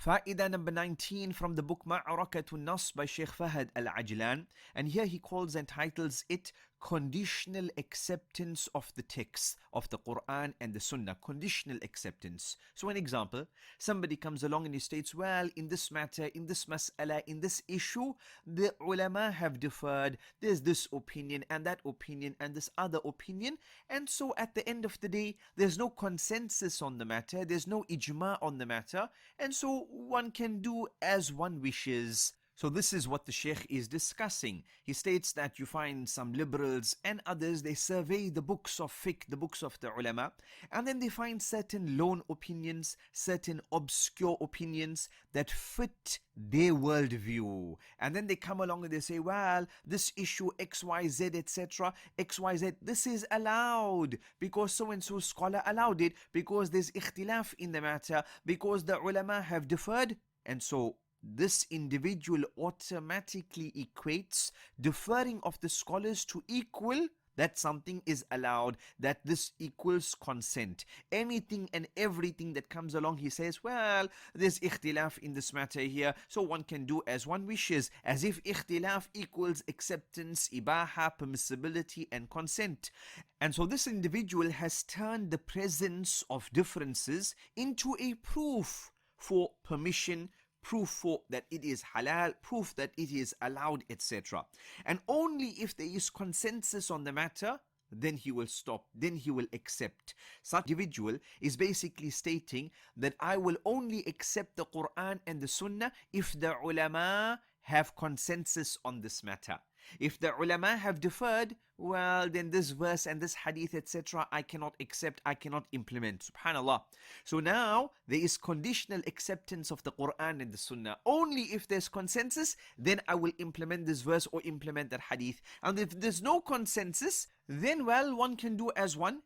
Fa'idah number 19 from the book Ma'rakatun Nas by Shaykh Bilal. And here he calls and titles it Conditional Acceptance of the Text of the Quran and the Sunnah. Conditional acceptance. So an example, somebody comes along and he states, well, in this matter, in this mas'ala, in this issue, the ulama have differed. There's this opinion and that opinion and this other opinion. And so at the end of the day, there's no consensus on the matter. There's no ijma on the matter. And so one can do as one wishes. So this is what the Shaykh is discussing. He states that you find some liberals and others, they survey the books of fiqh, the books of the ulama, and then they find certain lone opinions, certain obscure opinions that fit their worldview. And then they come along and they say, well, this issue XYZ, etc., XYZ, this is allowed because so-and-so scholar allowed it, because there's ikhtilaf in the matter, because the ulama have differed. And so this individual automatically equates deferring of the scholars to equal that something is allowed, that this equals consent. Anything and everything that comes along, he says, well, there's ikhtilaf in this matter here, so one can do as one wishes, as if ikhtilaf equals acceptance, ibaha, permissibility and consent. And so this individual has turned the presence of differences into a proof for permission, proof for that it is halal, proof that it is allowed, etc. And only if there is consensus on the matter, then he will stop, then he will accept. Such individual is basically stating that I will only accept the Quran and the Sunnah if the ulama have consensus on this matter. If the ulama have differed, well, then this verse and this hadith, etc., I cannot accept, I cannot implement. Subhanallah. So now there is conditional acceptance of the Quran and the Sunnah. Only if there's consensus, then I will implement this verse or implement that hadith. And if there's no consensus, then, well, one can do as one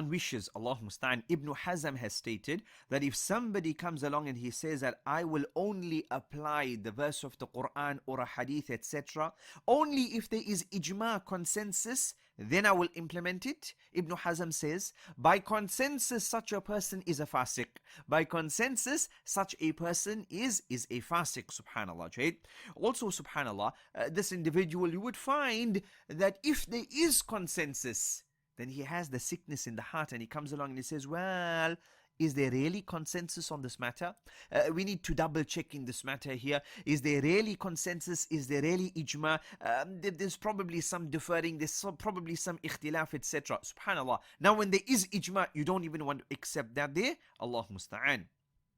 wishes. Allah musta'an. Ibn Hazm has stated that if somebody comes along and he says that I will only apply the verse of the Quran or a hadith, etc., only if there is ijma, consensus, then I will implement it. Ibn Hazm says, by consensus, such a person is a fasiq. By consensus, such a person is a fasiq. Subhanallah. Right? Also, subhanallah, this individual, you would find that if there is consensus, then he has the sickness in the heart and he comes along and he says, well, is there really consensus on this matter? We need to double check in this matter here. Is there really consensus? Is there really ijma? There's probably some deferring, there's probably some ikhtilaf, etc. Subhanallah. Now when there is ijma, you don't even want to accept that there. Allah musta'an.